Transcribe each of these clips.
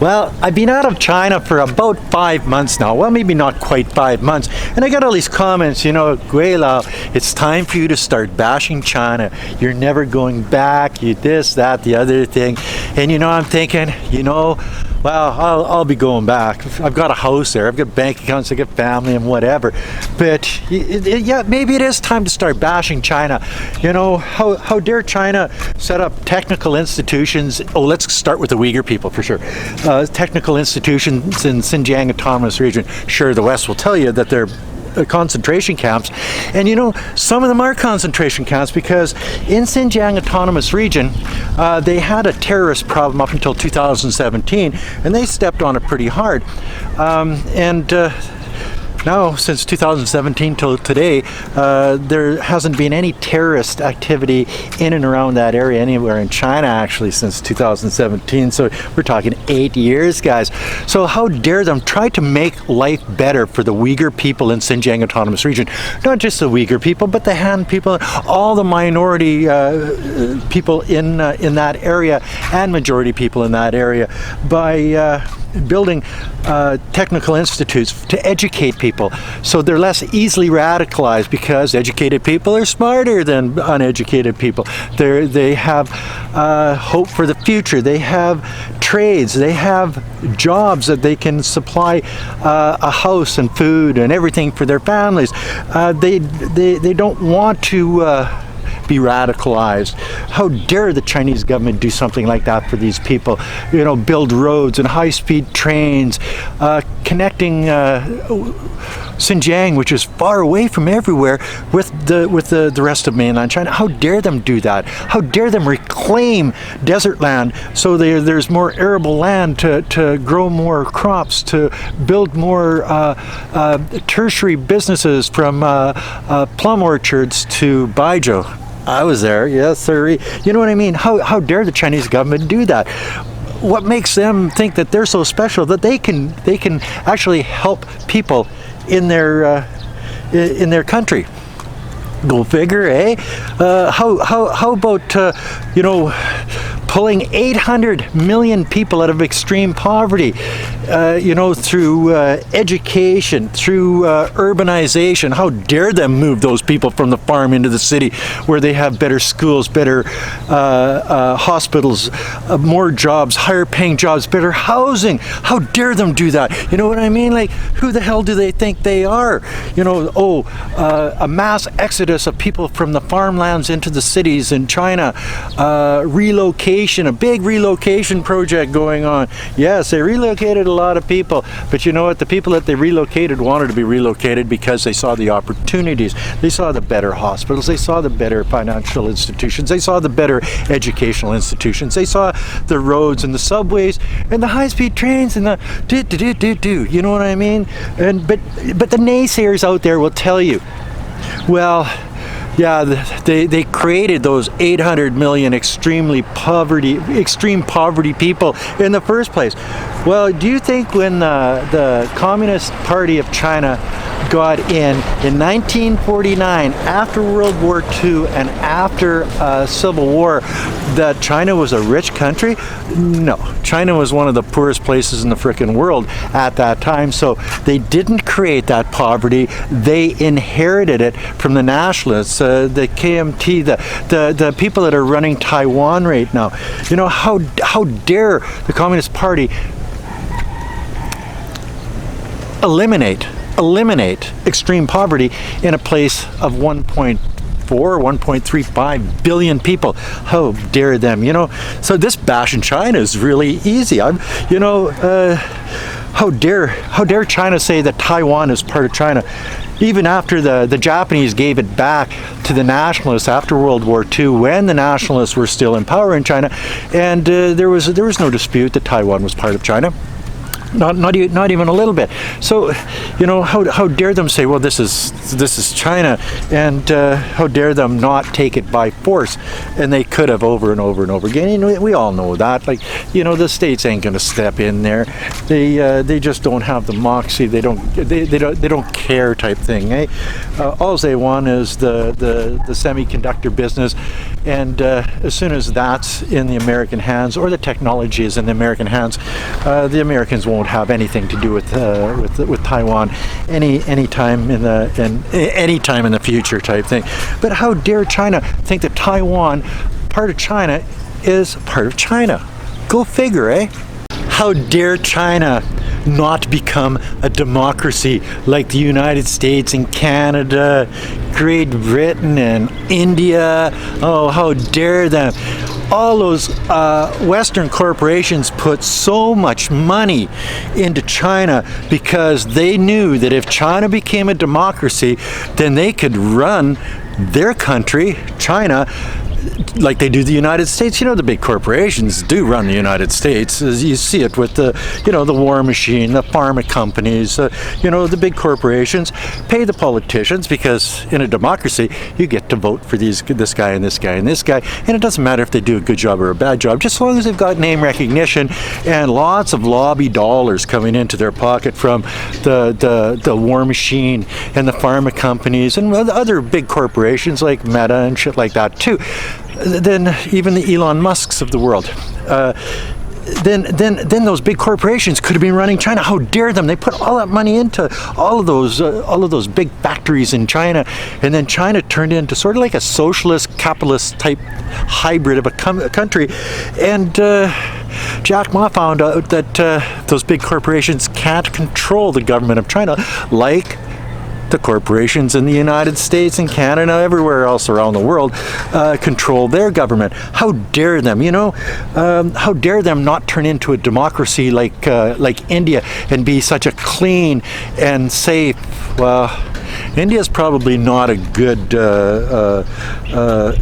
Well, I've been out of China for about 5 months now. Well, maybe not quite 5 months. And I got all these comments, Gweilo, it's time for you to start bashing China. You're never going back, you this, that, the other thing. And I'm thinking, well, I'll be going back. I've got a house there. I've got bank accounts. I've got family and whatever. But yeah, maybe it is time to start bashing China. How dare China set up technical institutions? Oh, let's start with the Uyghur people for sure. Technical institutions in Xinjiang Autonomous Region. Sure, the West will tell you that they're concentration camps, and some of them are concentration camps because in Xinjiang Autonomous Region they had a terrorist problem up until 2017, and they stepped on it pretty hard, and now, since 2017 till today, there hasn't been any terrorist activity in and around that area anywhere in China, actually, since 2017. So we're talking 8 years, guys. So how dare them try to make life better for the Uyghur people in Xinjiang Autonomous Region? Not just the Uyghur people, but the Han people, all the minority people in that area, and majority people in that area, by building technical institutes to educate people so they're less easily radicalized, because educated people are smarter than uneducated people. They have hope for the future. They have trades. They have jobs that they can supply a house and food and everything for their families. They don't want to be radicalized. How dare the Chinese government do something like that for these people? Build roads and high-speed trains, connecting Xinjiang, which is far away from everywhere, with the rest of mainland China. How dare them do that? How dare them reclaim desert land so there's more arable land to grow more crops, to build more tertiary businesses, from plum orchards to baijiu. I was there, yes, sir. You know what I mean? How dare the Chinese government do that? What makes them think that they're so special that they can actually help people in their country? Go figure, eh? How about pulling 800 million people out of extreme poverty, through education, through urbanization? How dare them move those people from the farm into the city, where they have better schools, better hospitals, more jobs, higher paying jobs, better housing? How dare them do that? You know what I mean? Like, who the hell do they think they are? A mass exodus of people from the farmlands into the cities in China, relocation, a big relocation project going on. Yes, they relocated a lot of people, but you know what? The people that they relocated wanted to be relocated because they saw the opportunities. They saw the better hospitals. They saw the better financial institutions. They saw the better educational institutions. They saw the roads and the subways and the high-speed trains and the You know what I mean? But the naysayers out there will tell you, well, yeah, they created those 800 million extreme poverty people in the first place. Well, do you think when the Communist Party of China got in 1949, after World War II and after Civil War, that China was a rich country? No, China was one of the poorest places in the frickin' world at that time. So they didn't create that poverty. They inherited it from the nationalists, the KMT, the people that are running Taiwan right now. How dare the Communist Party eliminate extreme poverty in a place of 1.35 billion people. How dare them? So this bash in China is really easy. How dare China say that Taiwan is part of China, even after the Japanese gave it back to the nationalists after World War II, when the nationalists were still in power in China, and there was no dispute that Taiwan was part of China. not even a little bit. So, you know, how dare them say, well, this is China, and how dare them not take it by force? And they could have over and over and over again. And we all know that. Like, you know, the states ain't going to step in there. They just don't have the moxie. They don't care type thing. Eh? All they want is the semiconductor business, and as soon as that's in the American hands, or the technology is in the American hands, the Americans won't have anything to do with Taiwan any time in the future type thing. But how dare China think that Taiwan, part of China, is part of China? Go figure, eh? How dare China not become a democracy like the United States and Canada, Great Britain and India? Oh, how dare them. All those Western corporations put so much money into China because they knew that if China became a democracy, then they could run their country, China, like they do the United States. You know, the big corporations do run the United States. As you see it with the war machine, the pharma companies, the big corporations pay the politicians, because in a democracy, you get to vote for this guy and this guy and this guy. And it doesn't matter if they do a good job or a bad job, just as long as they've got name recognition and lots of lobby dollars coming into their pocket from the war machine and the pharma companies and other big corporations like Meta and shit like that too. Then even the Elon Musks of the world. Then those big corporations could have been running China. How dare them? They put all that money into all of those big factories in China, and then China turned into sort of like a socialist, capitalist type hybrid of a country. And Jack Ma found out that those big corporations can't control the government of China like the corporations in the United States and Canada, everywhere else around the world, control their government. How dare them? How dare them not turn into a democracy like India and be such a clean and safe? Well, India is probably not a good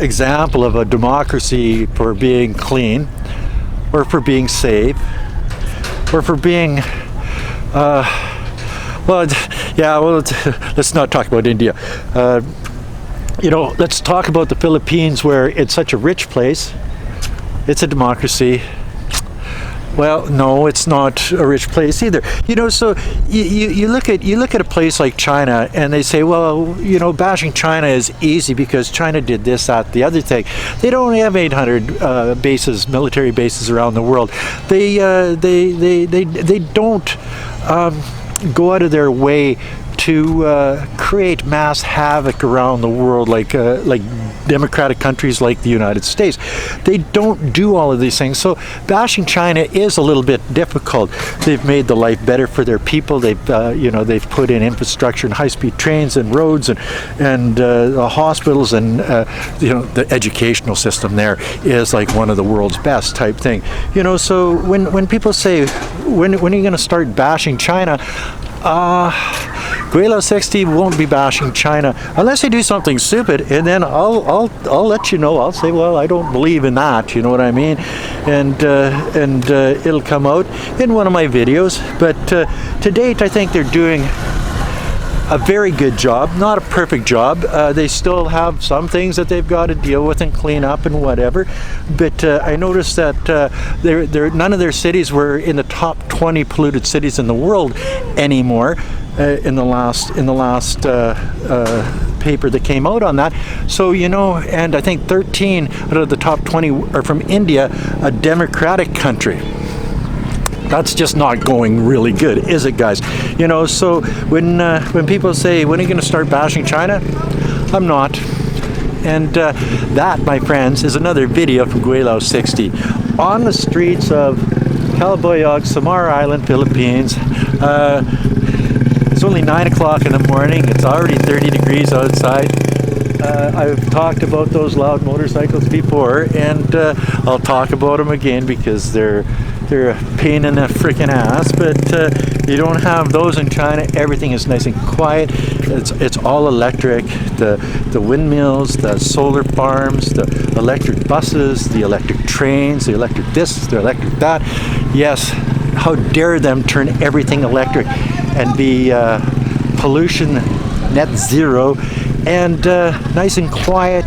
example of a democracy for being clean, or for being safe, or for being let's not talk about India. Let's talk about the Philippines, where it's such a rich place. It's a democracy. Well, no, it's not a rich place either. So you look at a place like China, and they say, well, bashing China is easy because China did this, that, the other thing. They don't have 800 military bases around the world. They don't go out of their way to create mass havoc around the world like democratic countries like the United States. They don't do all of these things. So bashing China is a little bit difficult. They've made the life better for their people. They've put in infrastructure and high-speed trains and roads and hospitals, and the educational system there is like one of the world's best type thing. So when people say, when are you going to start bashing China? Gweilo 60 won't be bashing China unless they do something stupid, and then I'll let you know. I'll say, well, I don't believe in that. You know what I mean? And it'll come out in one of my videos. But to date, I think they're doing a very good job. Not a perfect job. They still have some things that they've got to deal with and clean up and whatever. But I noticed that none of their cities were in the top 20 polluted cities in the world anymore. In the last paper that came out on that. So and I think 13 out of the top 20 are from India, a democratic country. That's just not going really good, is it, guys? So when people say, when are you going to start bashing China? I'm not. And that, my friends, is another video from Gweilo 60 on the streets of Calbayog, Samar Island, Philippines. It's only 9 o'clock in the morning. It's already 30 degrees outside. I've talked about those loud motorcycles before, and I'll talk about them again because they're a pain in the freaking ass. But you don't have those in China. Everything is nice and quiet. It's all electric. The windmills, the solar farms, the electric buses, the electric trains, the electric this, the electric that. Yes, how dare them turn everything electric and be pollution net zero and nice and quiet.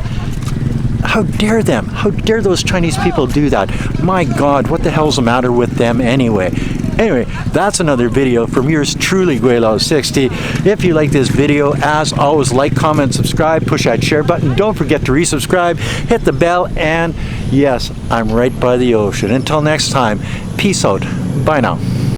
How dare them? How dare those Chinese people do that? My God, what the hell's the matter with them anyway? Anyway, that's another video from yours truly, Gweilo60. If you like this video, as always, like, comment, subscribe, push that share button. Don't forget to resubscribe, hit the bell, and yes, I'm right by the ocean. Until next time, peace out. Bye now.